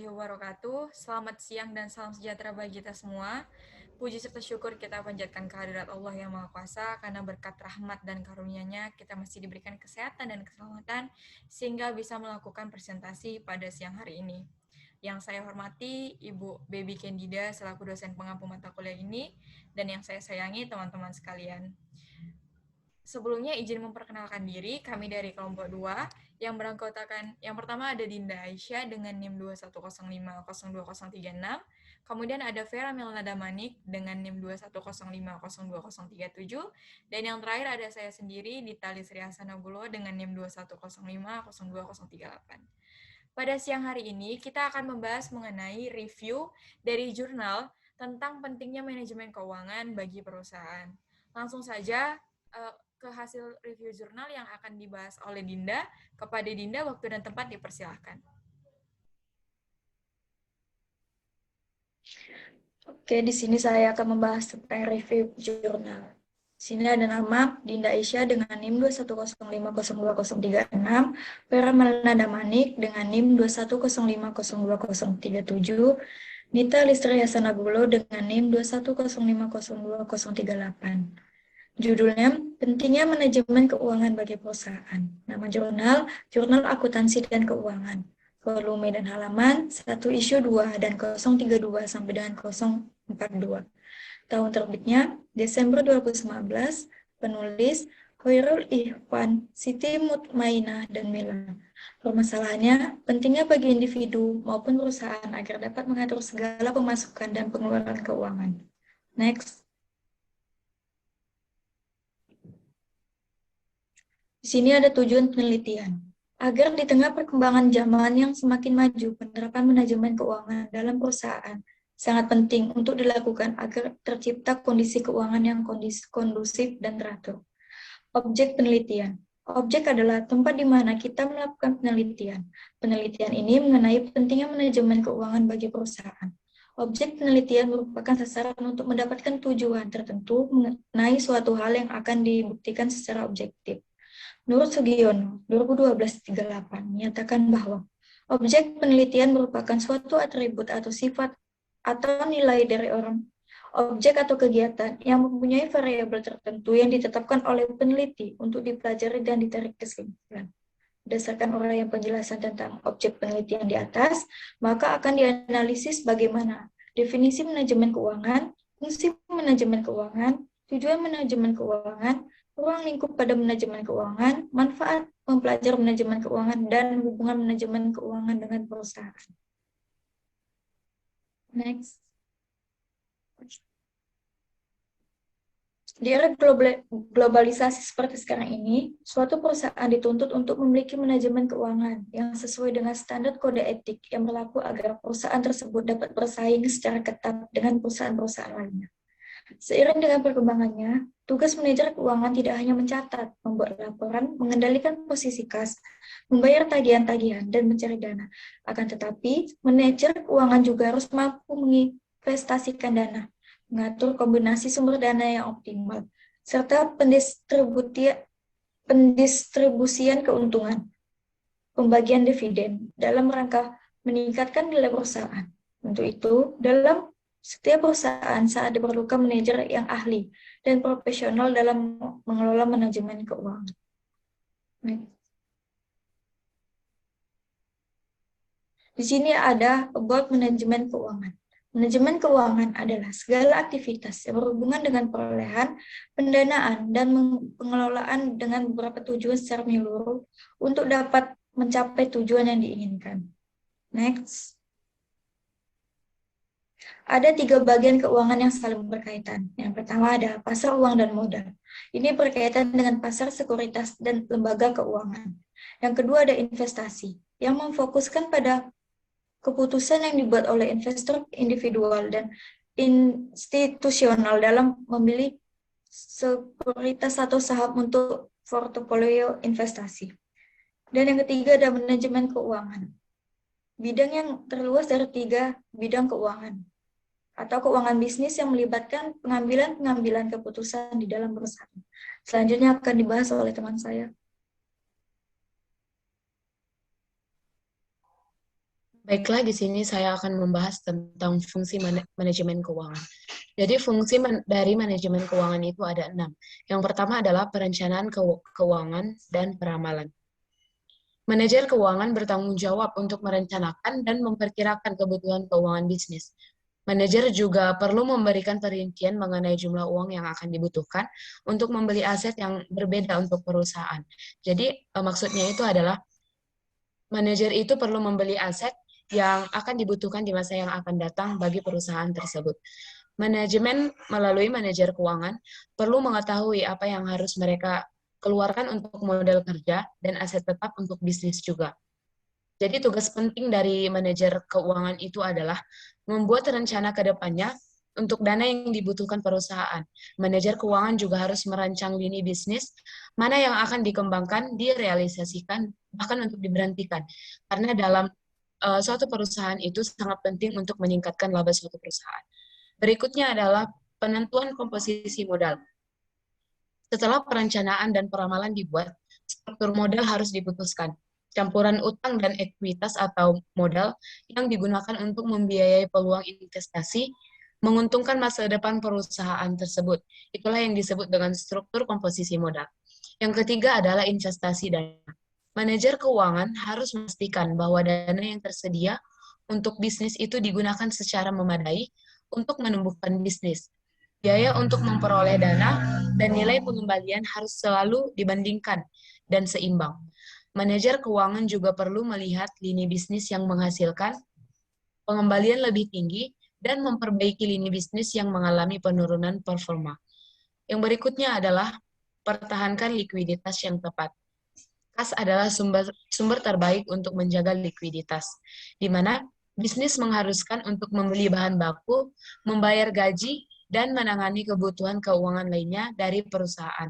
wabarakatuh. Selamat siang dan salam sejahtera bagi kita semua. Puji serta syukur kita panjatkan kehadirat Allah yang Maha Kuasa, karena berkat rahmat dan karunia-Nya kita masih diberikan kesehatan dan keselamatan sehingga bisa melakukan presentasi pada siang hari ini. Yang saya hormati Ibu Baby Candida selaku dosen pengampu mata kuliah ini, dan yang saya sayangi teman-teman sekalian. Sebelumnya izin memperkenalkan diri, kami dari kelompok 2 yang beranggotakan, yang pertama ada Dinda Aisyah dengan NIM 210502036, kemudian ada Vera Milna Damanik dengan NIM 210502037, dan yang terakhir ada saya sendiri, Dita Lisri Hasanabulo dengan NIM 210502038. Pada siang hari ini, kita akan membahas mengenai review dari jurnal tentang pentingnya manajemen keuangan bagi perusahaan. Langsung saja ke hasil review jurnal yang akan dibahas oleh Dinda. Kepada Dinda, waktu dan tempat dipersilahkan. Oke, di sini saya akan membahas tentang review jurnal. Di sini ada nama Dinda Aisyah dengan NIM 210502036, Vera Melna Damanik dengan NIM 210502037, Dita Listri Hasanabulo dengan NIM 210502038. Judulnya, Pentingnya Manajemen Keuangan bagi Perusahaan. Nama jurnal, Jurnal Akuntansi dan Keuangan. Volume dan halaman 1 isu 2 dan 032 sampai dengan 042. Tahun terbitnya Desember 2019. Penulis Hoirul Ihwan, Siti Mutmainah, dan Mila. Permasalahannya, pentingnya bagi individu maupun perusahaan agar dapat mengatur segala pemasukan dan pengeluaran keuangan. Next. Di sini ada tujuan penelitian. Agar di tengah perkembangan zaman yang semakin maju, penerapan manajemen keuangan dalam perusahaan sangat penting untuk dilakukan agar tercipta kondisi keuangan yang kondusif dan teratur. Objek penelitian. Objek adalah tempat di mana kita melakukan penelitian. Penelitian ini mengenai pentingnya manajemen keuangan bagi perusahaan. Objek penelitian merupakan sasaran untuk mendapatkan tujuan tertentu mengenai suatu hal yang akan dibuktikan secara objektif. Menurut Sugiono, 2012-38, menyatakan bahwa objek penelitian merupakan suatu atribut atau sifat atau nilai dari orang, objek atau kegiatan yang mempunyai variabel tertentu yang ditetapkan oleh peneliti untuk dipelajari dan ditarik kesimpulan. Berdasarkan uraian penjelasan tentang objek penelitian di atas, maka akan dianalisis bagaimana definisi manajemen keuangan, fungsi manajemen keuangan, tujuan manajemen keuangan, ruang lingkup pada manajemen keuangan, manfaat mempelajari manajemen keuangan, dan hubungan manajemen keuangan dengan perusahaan. Next. Di era globalisasi seperti sekarang ini, suatu perusahaan dituntut untuk memiliki manajemen keuangan yang sesuai dengan standar kode etik yang berlaku agar perusahaan tersebut dapat bersaing secara ketat dengan perusahaan-perusahaan lainnya. Seiring dengan perkembangannya, tugas manajer keuangan tidak hanya mencatat, membuat laporan, mengendalikan posisi kas, membayar tagihan-tagihan, dan mencari dana. Akan tetapi, manajer keuangan juga harus mampu menginvestasikan dana, mengatur kombinasi sumber dana yang optimal, serta pendistribusian keuntungan, pembagian dividen dalam rangka meningkatkan nilai perusahaan. Untuk itu, dalam setiap perusahaan saat diperlukan manajer yang ahli dan profesional dalam mengelola manajemen keuangan. Di sini ada about manajemen keuangan. Manajemen keuangan adalah segala aktivitas yang berhubungan dengan perolehan, pendanaan, dan pengelolaan dengan beberapa tujuan secara menyeluruh untuk dapat mencapai tujuan yang diinginkan. Next. Ada 3 bagian keuangan yang saling berkaitan. Yang pertama ada pasar uang dan modal. Ini berkaitan dengan pasar sekuritas dan lembaga keuangan. Yang kedua ada investasi, yang memfokuskan pada keputusan yang dibuat oleh investor individual dan institusional dalam memilih sekuritas atau saham untuk portofolio investasi. Dan yang ketiga ada manajemen keuangan. Bidang yang terluas dari 3 bidang keuangan atau keuangan bisnis yang melibatkan pengambilan keputusan di dalam perusahaan. Selanjutnya akan dibahas oleh teman saya. Baiklah, di sini saya akan membahas tentang fungsi manajemen keuangan. Jadi fungsi dari manajemen keuangan itu ada 6. Yang pertama adalah perencanaan keuangan dan peramalan. Manajer keuangan bertanggung jawab untuk merencanakan dan memperkirakan kebutuhan keuangan bisnis. Manajer juga perlu memberikan perincian mengenai jumlah uang yang akan dibutuhkan untuk membeli aset yang berbeda untuk perusahaan. Jadi, maksudnya itu adalah manajer itu perlu membeli aset yang akan dibutuhkan di masa yang akan datang bagi perusahaan tersebut. Manajemen melalui manajer keuangan perlu mengetahui apa yang harus mereka keluarkan untuk modal kerja dan aset tetap untuk bisnis juga. Jadi tugas penting dari manajer keuangan itu adalah membuat rencana ke depannya untuk dana yang dibutuhkan perusahaan. Manajer keuangan juga harus merancang lini bisnis, mana yang akan dikembangkan, direalisasikan, bahkan untuk diberhentikan. Karena dalam suatu perusahaan itu sangat penting untuk meningkatkan laba suatu perusahaan. Berikutnya adalah penentuan komposisi modal. Setelah perencanaan dan peramalan dibuat, struktur modal harus diputuskan. Campuran utang dan ekuitas atau modal yang digunakan untuk membiayai peluang investasi menguntungkan masa depan perusahaan tersebut. Itulah yang disebut dengan struktur komposisi modal. Yang ketiga adalah investasi dana. Manajer keuangan harus memastikan bahwa dana yang tersedia untuk bisnis itu digunakan secara memadai untuk menumbuhkan bisnis. Biaya untuk memperoleh dana dan nilai pengembalian harus selalu dibandingkan dan seimbang. Manajer keuangan juga perlu melihat lini bisnis yang menghasilkan pengembalian lebih tinggi dan memperbaiki lini bisnis yang mengalami penurunan performa. Yang berikutnya adalah pertahankan likuiditas yang tepat. Kas adalah sumber terbaik untuk menjaga likuiditas, di mana bisnis mengharuskan untuk membeli bahan baku, membayar gaji, dan menangani kebutuhan keuangan lainnya dari perusahaan.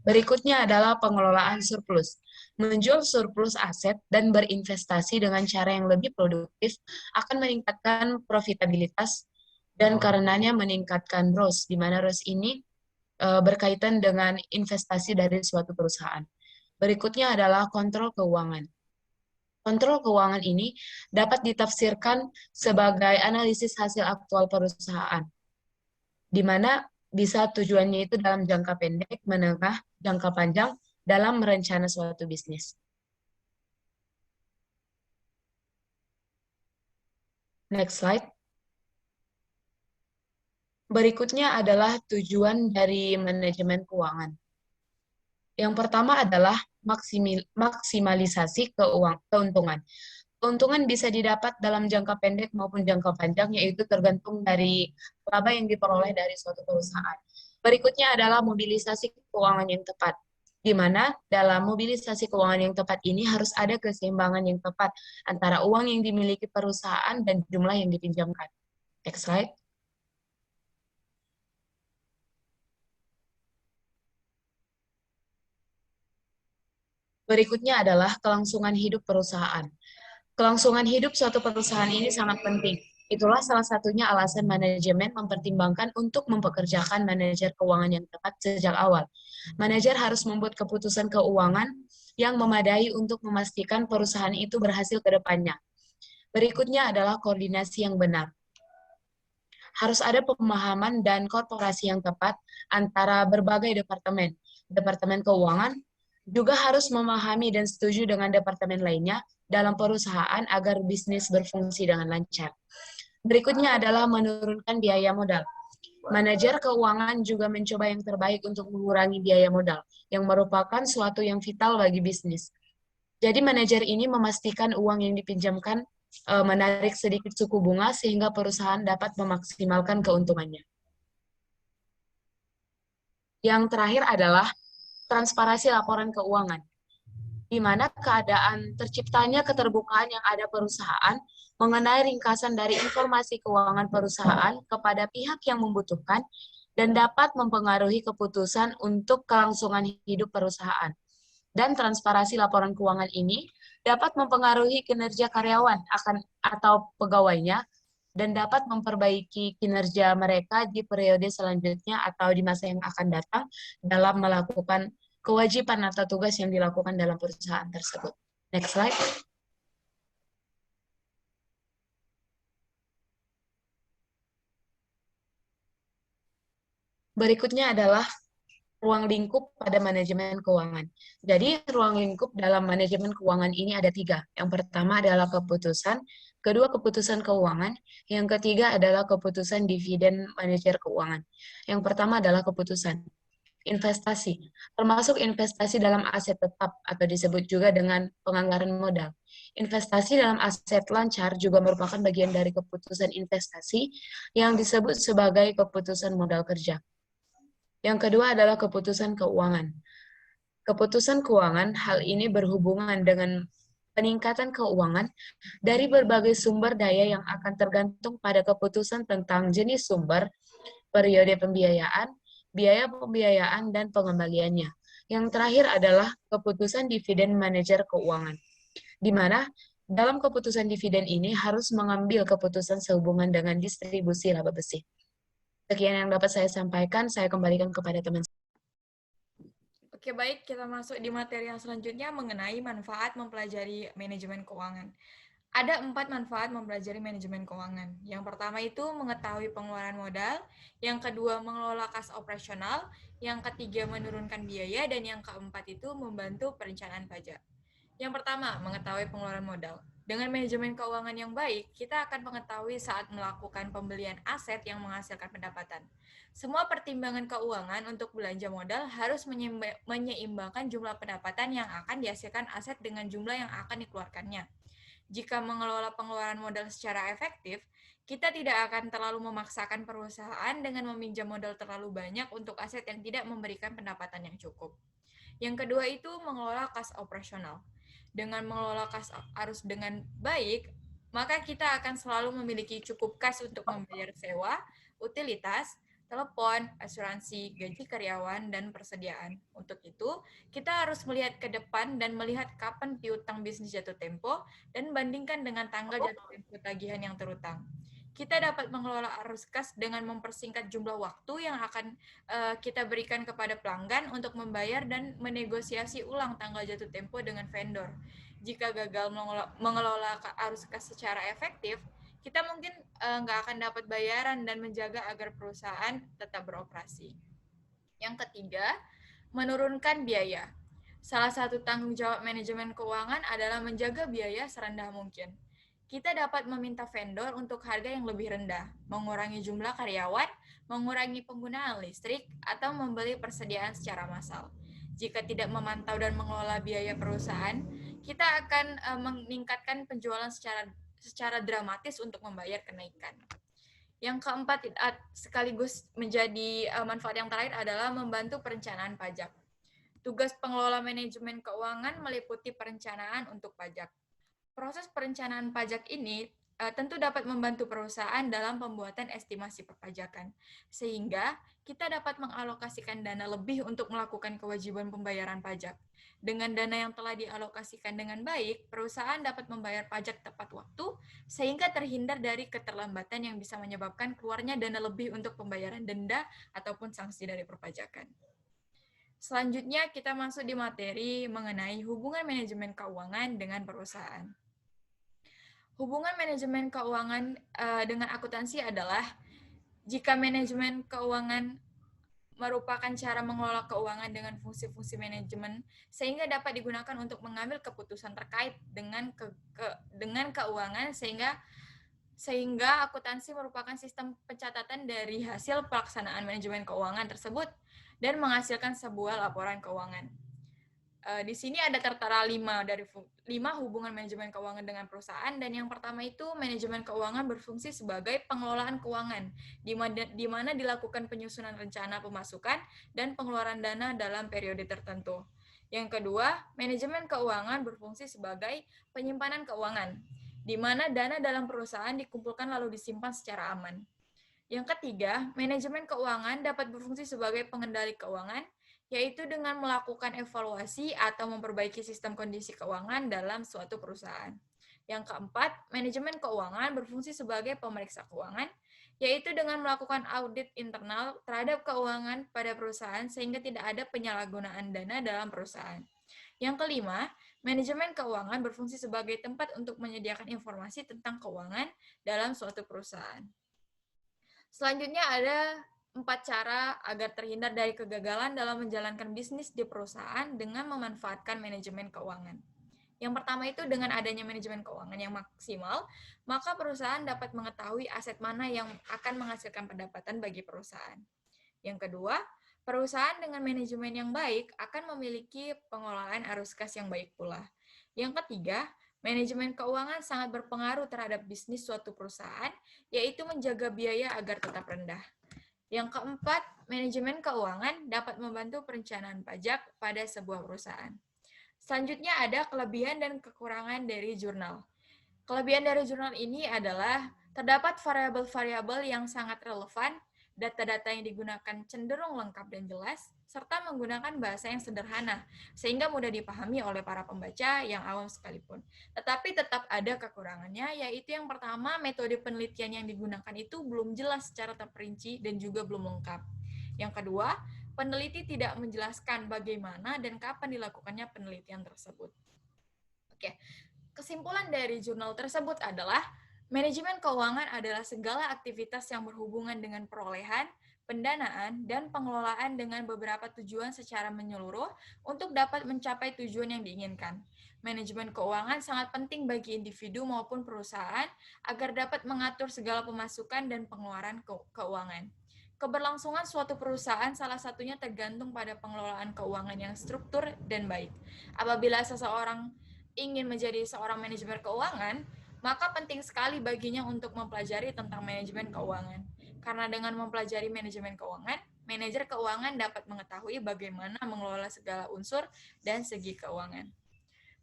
Berikutnya adalah pengelolaan surplus. Menjual surplus aset dan berinvestasi dengan cara yang lebih produktif akan meningkatkan profitabilitas dan karenanya meningkatkan ROS, di mana ROS ini berkaitan dengan investasi dari suatu perusahaan. Berikutnya adalah kontrol keuangan. Kontrol keuangan ini dapat ditafsirkan sebagai analisis hasil aktual perusahaan, di mana bisa tujuannya itu dalam jangka pendek, menengah, jangka panjang, dalam merencana suatu bisnis. Next slide. Berikutnya adalah tujuan dari manajemen keuangan. Yang pertama adalah maksimalisasi keuntungan. Keuntungan bisa didapat dalam jangka pendek maupun jangka panjang, yaitu tergantung dari laba yang diperoleh dari suatu perusahaan. Berikutnya adalah mobilisasi keuangan yang tepat, di mana dalam mobilisasi keuangan yang tepat ini harus ada keseimbangan yang tepat antara uang yang dimiliki perusahaan dan jumlah yang dipinjamkan. Next slide. Berikutnya adalah kelangsungan hidup perusahaan. Kelangsungan hidup suatu perusahaan ini sangat penting. Itulah salah satunya alasan manajemen mempertimbangkan untuk mempekerjakan manajer keuangan yang tepat sejak awal. Manajer harus membuat keputusan keuangan yang memadai untuk memastikan perusahaan itu berhasil ke depannya. Berikutnya adalah koordinasi yang benar. Harus ada pemahaman dan korporasi yang tepat antara berbagai departemen. Departemen keuangan juga harus memahami dan setuju dengan departemen lainnya dalam perusahaan agar bisnis berfungsi dengan lancar. Berikutnya adalah menurunkan biaya modal. Manajer keuangan juga mencoba yang terbaik untuk mengurangi biaya modal, yang merupakan suatu yang vital bagi bisnis. Jadi manajer ini memastikan uang yang dipinjamkan menarik sedikit suku bunga sehingga perusahaan dapat memaksimalkan keuntungannya. Yang terakhir adalah transparansi laporan keuangan, di mana keadaan terciptanya keterbukaan yang ada perusahaan mengenai ringkasan dari informasi keuangan perusahaan kepada pihak yang membutuhkan dan dapat mempengaruhi keputusan untuk kelangsungan hidup perusahaan. Dan transparansi laporan keuangan ini dapat mempengaruhi kinerja karyawan atau pegawainya dan dapat memperbaiki kinerja mereka di periode selanjutnya atau di masa yang akan datang dalam melakukan kewajiban atau tugas yang dilakukan dalam perusahaan tersebut. Next slide. Berikutnya adalah ruang lingkup pada manajemen keuangan. Jadi, ruang lingkup dalam manajemen keuangan ini ada 3. Yang pertama adalah keputusan, kedua keputusan keuangan, yang ketiga adalah keputusan dividen manajer keuangan. Yang pertama adalah keputusan. Investasi, termasuk investasi dalam aset tetap atau disebut juga dengan penganggaran modal. Investasi dalam aset lancar juga merupakan bagian dari keputusan investasi yang disebut sebagai keputusan modal kerja. Yang kedua adalah keputusan keuangan. Keputusan keuangan, hal ini berhubungan dengan peningkatan keuangan dari berbagai sumber daya yang akan tergantung pada keputusan tentang jenis sumber, periode pembiayaan, biaya pembiayaan, dan pengembaliannya. Yang terakhir adalah keputusan dividen manajer keuangan, di mana dalam keputusan dividen ini harus mengambil keputusan sehubungan dengan distribusi laba bersih. Sekian yang dapat saya sampaikan, saya kembalikan kepada teman. Oke, baik, kita masuk di materi yang selanjutnya mengenai manfaat mempelajari manajemen keuangan. Ada 4 manfaat mempelajari manajemen keuangan. Yang pertama itu mengetahui pengeluaran modal, yang kedua mengelola kas operasional, yang ketiga menurunkan biaya, dan yang keempat itu membantu perencanaan pajak. Yang pertama, mengetahui pengeluaran modal. Dengan manajemen keuangan yang baik, kita akan mengetahui saat melakukan pembelian aset yang menghasilkan pendapatan. Semua pertimbangan keuangan untuk belanja modal harus menyeimbangkan jumlah pendapatan yang akan dihasilkan aset dengan jumlah yang akan dikeluarkannya. Jika mengelola pengeluaran modal secara efektif, kita tidak akan terlalu memaksakan perusahaan dengan meminjam modal terlalu banyak untuk aset yang tidak memberikan pendapatan yang cukup. Yang kedua itu mengelola kas operasional. Dengan mengelola kas arus dengan baik, maka kita akan selalu memiliki cukup kas untuk membayar sewa, utilitas, telepon, asuransi, gaji karyawan, dan persediaan. Untuk itu, kita harus melihat ke depan dan melihat kapan piutang bisnis jatuh tempo dan bandingkan dengan tanggal jatuh tempo tagihan yang terutang. Kita dapat mengelola arus kas dengan mempersingkat jumlah waktu yang akan kita berikan kepada pelanggan untuk membayar dan menegosiasi ulang tanggal jatuh tempo dengan vendor. Jika gagal mengelola arus kas secara efektif, kita mungkin nggak akan dapat bayaran dan menjaga agar perusahaan tetap beroperasi. Yang ketiga, menurunkan biaya. Salah satu tanggung jawab manajemen keuangan adalah menjaga biaya serendah mungkin. Kita dapat meminta vendor untuk harga yang lebih rendah, mengurangi jumlah karyawan, mengurangi penggunaan listrik, atau membeli persediaan secara massal. Jika tidak memantau dan mengelola biaya perusahaan, kita akan meningkatkan penjualan secara dramatis untuk membayar kenaikan. Yang keempat, sekaligus menjadi manfaat yang terakhir adalah membantu perencanaan pajak. Tugas pengelola manajemen keuangan meliputi perencanaan untuk pajak. Proses perencanaan pajak ini tentu dapat membantu perusahaan dalam pembuatan estimasi perpajakan, sehingga kita dapat mengalokasikan dana lebih untuk melakukan kewajiban pembayaran pajak. Dengan dana yang telah dialokasikan dengan baik, perusahaan dapat membayar pajak tepat waktu, sehingga terhindar dari keterlambatan yang bisa menyebabkan keluarnya dana lebih untuk pembayaran denda ataupun sanksi dari perpajakan. Selanjutnya, kita masuk di materi mengenai hubungan manajemen keuangan dengan perusahaan. Hubungan manajemen keuangan dengan akuntansi adalah jika manajemen keuangan merupakan cara mengelola keuangan dengan fungsi-fungsi manajemen sehingga dapat digunakan untuk mengambil keputusan terkait dengan keuangan sehingga akuntansi merupakan sistem pencatatan dari hasil pelaksanaan manajemen keuangan tersebut dan menghasilkan sebuah laporan keuangan. Di sini ada tertera 5 hubungan manajemen keuangan dengan perusahaan, dan yang pertama itu manajemen keuangan berfungsi sebagai pengelolaan keuangan, di mana dilakukan penyusunan rencana pemasukan dan pengeluaran dana dalam periode tertentu. Yang kedua, manajemen keuangan berfungsi sebagai penyimpanan keuangan, di mana dana dalam perusahaan dikumpulkan lalu disimpan secara aman. Yang ketiga, manajemen keuangan dapat berfungsi sebagai pengendali keuangan, yaitu dengan melakukan evaluasi atau memperbaiki sistem kondisi keuangan dalam suatu perusahaan. Yang keempat, manajemen keuangan berfungsi sebagai pemeriksa keuangan, yaitu dengan melakukan audit internal terhadap keuangan pada perusahaan sehingga tidak ada penyalahgunaan dana dalam perusahaan. Yang kelima, manajemen keuangan berfungsi sebagai tempat untuk menyediakan informasi tentang keuangan dalam suatu perusahaan. Selanjutnya ada 4 cara agar terhindar dari kegagalan dalam menjalankan bisnis di perusahaan dengan memanfaatkan manajemen keuangan. Yang pertama itu dengan adanya manajemen keuangan yang maksimal, maka perusahaan dapat mengetahui aset mana yang akan menghasilkan pendapatan bagi perusahaan. Yang kedua, perusahaan dengan manajemen yang baik akan memiliki pengelolaan arus kas yang baik pula. Yang ketiga, manajemen keuangan sangat berpengaruh terhadap bisnis suatu perusahaan, yaitu menjaga biaya agar tetap rendah. Yang keempat, manajemen keuangan dapat membantu perencanaan pajak pada sebuah perusahaan. Selanjutnya ada kelebihan dan kekurangan dari jurnal. Kelebihan dari jurnal ini adalah terdapat variabel-variabel yang sangat relevan, data-data yang digunakan cenderung lengkap dan jelas, serta menggunakan bahasa yang sederhana, sehingga mudah dipahami oleh para pembaca yang awam sekalipun. Tetapi tetap ada kekurangannya, yaitu yang pertama, metode penelitian yang digunakan itu belum jelas secara terperinci dan juga belum lengkap. Yang kedua, peneliti tidak menjelaskan bagaimana dan kapan dilakukannya penelitian tersebut. Oke, kesimpulan dari jurnal tersebut adalah manajemen keuangan adalah segala aktivitas yang berhubungan dengan perolehan, pendanaan, dan pengelolaan dengan beberapa tujuan secara menyeluruh untuk dapat mencapai tujuan yang diinginkan. Manajemen keuangan sangat penting bagi individu maupun perusahaan agar dapat mengatur segala pemasukan dan pengeluaran keuangan. Keberlangsungan suatu perusahaan salah satunya tergantung pada pengelolaan keuangan yang struktur dan baik. Apabila seseorang ingin menjadi seorang manajemen keuangan, maka penting sekali baginya untuk mempelajari tentang manajemen keuangan. Karena dengan mempelajari manajemen keuangan, manajer keuangan dapat mengetahui bagaimana mengelola segala unsur dan segi keuangan.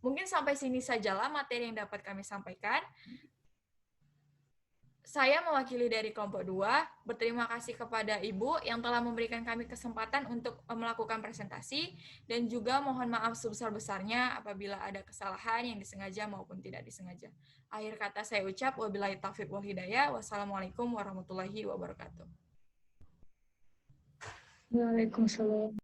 Mungkin sampai sini sajalah materi yang dapat kami sampaikan. Saya mewakili dari kelompok 2, berterima kasih kepada Ibu yang telah memberikan kami kesempatan untuk melakukan presentasi, dan juga mohon maaf sebesar-besarnya apabila ada kesalahan yang disengaja maupun tidak disengaja. Akhir kata saya ucap, wabillahi taufiq wal hidayah, wassalamualaikum warahmatullahi wabarakatuh. Waalaikumsalam.